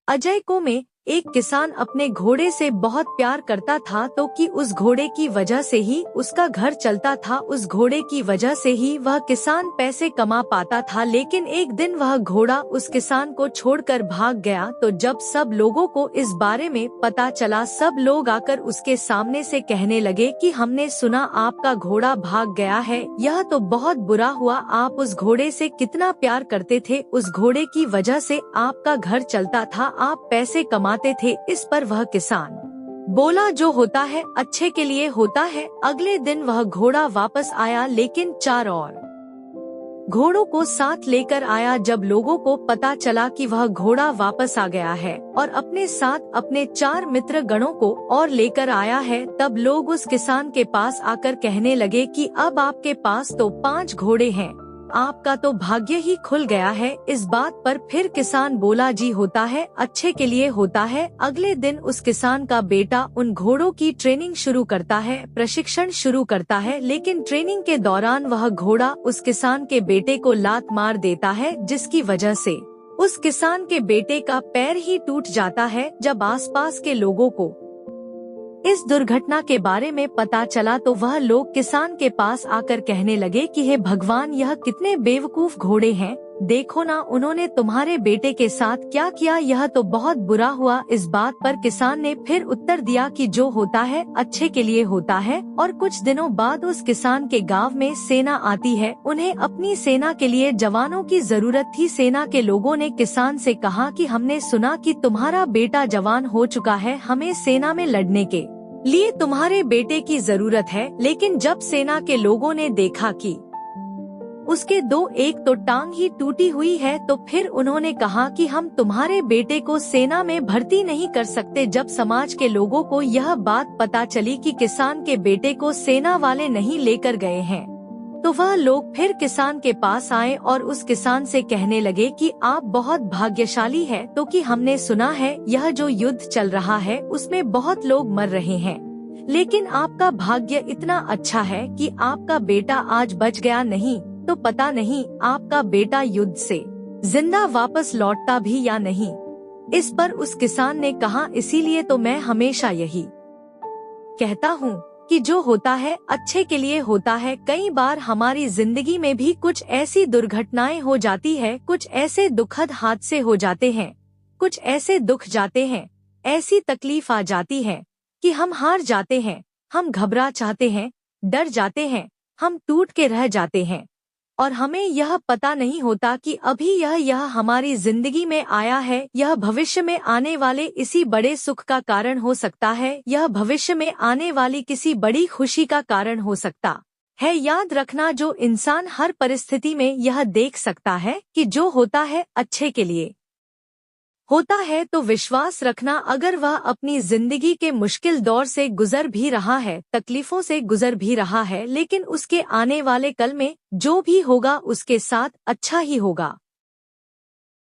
अजय को में एक किसान अपने घोड़े से बहुत प्यार करता था, तो कि उस घोड़े की वजह से ही उसका घर चलता था। उस घोड़े की वजह से ही वह किसान पैसे कमा पाता था। लेकिन एक दिन वह घोड़ा उस किसान को छोड़कर भाग गया। तो जब सब लोगों को इस बारे में पता चला, सब लोग आकर उसके सामने से कहने लगे कि हमने सुना आपका घोड़ा भाग गया है, यह तो बहुत बुरा हुआ। आप उस घोड़े से कितना प्यार करते थे, उस घोड़े की वजह से आपका घर चलता था, आप पैसे कमाते थे। इस पर वह किसान बोला, जो होता है अच्छे के लिए होता है। अगले दिन वह घोड़ा वापस आया, लेकिन 4 और घोड़ों को साथ लेकर आया। जब लोगों को पता चला कि वह घोड़ा वापस आ गया है और अपने साथ अपने 4 मित्र गणों को और लेकर आया है, तब लोग उस किसान के पास आकर कहने लगे कि अब आपके पास तो 5 घोड़े हैं, आपका तो भाग्य ही खुल गया है। इस बात पर फिर किसान बोला, जी होता है अच्छे के लिए होता है। अगले दिन उस किसान का बेटा उन घोड़ों की ट्रेनिंग शुरू करता है, प्रशिक्षण शुरू करता है। लेकिन ट्रेनिंग के दौरान वह घोड़ा उस किसान के बेटे को लात मार देता है, जिसकी वजह से उस किसान के बेटे का पैर ही टूट जाता है। जब आसपास के लोगों को इस दुर्घटना के बारे में पता चला, तो वह लोग किसान के पास आकर कहने लगे कि हे भगवान, यह कितने बेवकूफ घोड़े हैं, देखो ना उन्होंने तुम्हारे बेटे के साथ क्या किया, यह तो बहुत बुरा हुआ। इस बात पर किसान ने फिर उत्तर दिया कि जो होता है अच्छे के लिए होता है। और कुछ दिनों बाद उस किसान के गांव में सेना आती है। उन्हें अपनी सेना के लिए जवानों की जरूरत थी। सेना के लोगों ने किसान से कहा कि हमने सुना कि तुम्हारा बेटा जवान हो चुका है, हमें सेना में लड़ने के लिए तुम्हारे बेटे की जरूरत है। लेकिन जब सेना के लोगों ने देखा कि उसके 2 एक तो टांग ही टूटी हुई है, तो फिर उन्होंने कहा कि हम तुम्हारे बेटे को सेना में भर्ती नहीं कर सकते। जब समाज के लोगों को यह बात पता चली कि किसान के बेटे को सेना वाले नहीं लेकर गए हैं, तो वह लोग फिर किसान के पास आए और उस किसान से कहने लगे कि आप बहुत भाग्यशाली है, तो कि हमने सुना है यह जो युद्ध चल रहा है उसमें बहुत लोग मर रहे हैं, लेकिन आपका भाग्य इतना अच्छा है कि आपका बेटा आज बच गया, नहीं तो पता नहीं आपका बेटा युद्ध से जिंदा वापस लौटता भी या नहीं। इस पर उस किसान ने कहा, इसीलिए तो मैं हमेशा यही कहता हूँ कि जो होता है अच्छे के लिए होता है। कई बार हमारी जिंदगी में भी कुछ ऐसी दुर्घटनाएं हो जाती है, कुछ ऐसे दुखद हादसे हो जाते हैं, कुछ ऐसे दुख जाते हैं, ऐसी तकलीफ आ जाती है कि हम हार जाते हैं, हम घबरा जाते हैं, डर जाते हैं, हम टूट के रह जाते हैं। और हमें यह पता नहीं होता कि अभी यह हमारी जिंदगी में आया है, यह भविष्य में आने वाले इसी बड़े सुख का कारण हो सकता है, यह भविष्य में आने वाली किसी बड़ी खुशी का कारण हो सकता है। याद रखना, जो इंसान हर परिस्थिति में यह देख सकता है कि जो होता है अच्छे के लिए होता है, तो विश्वास रखना, अगर वह अपनी जिंदगी के मुश्किल दौर से गुजर भी रहा है, तकलीफों से गुजर भी रहा है, लेकिन उसके आने वाले कल में जो भी होगा उसके साथ अच्छा ही होगा।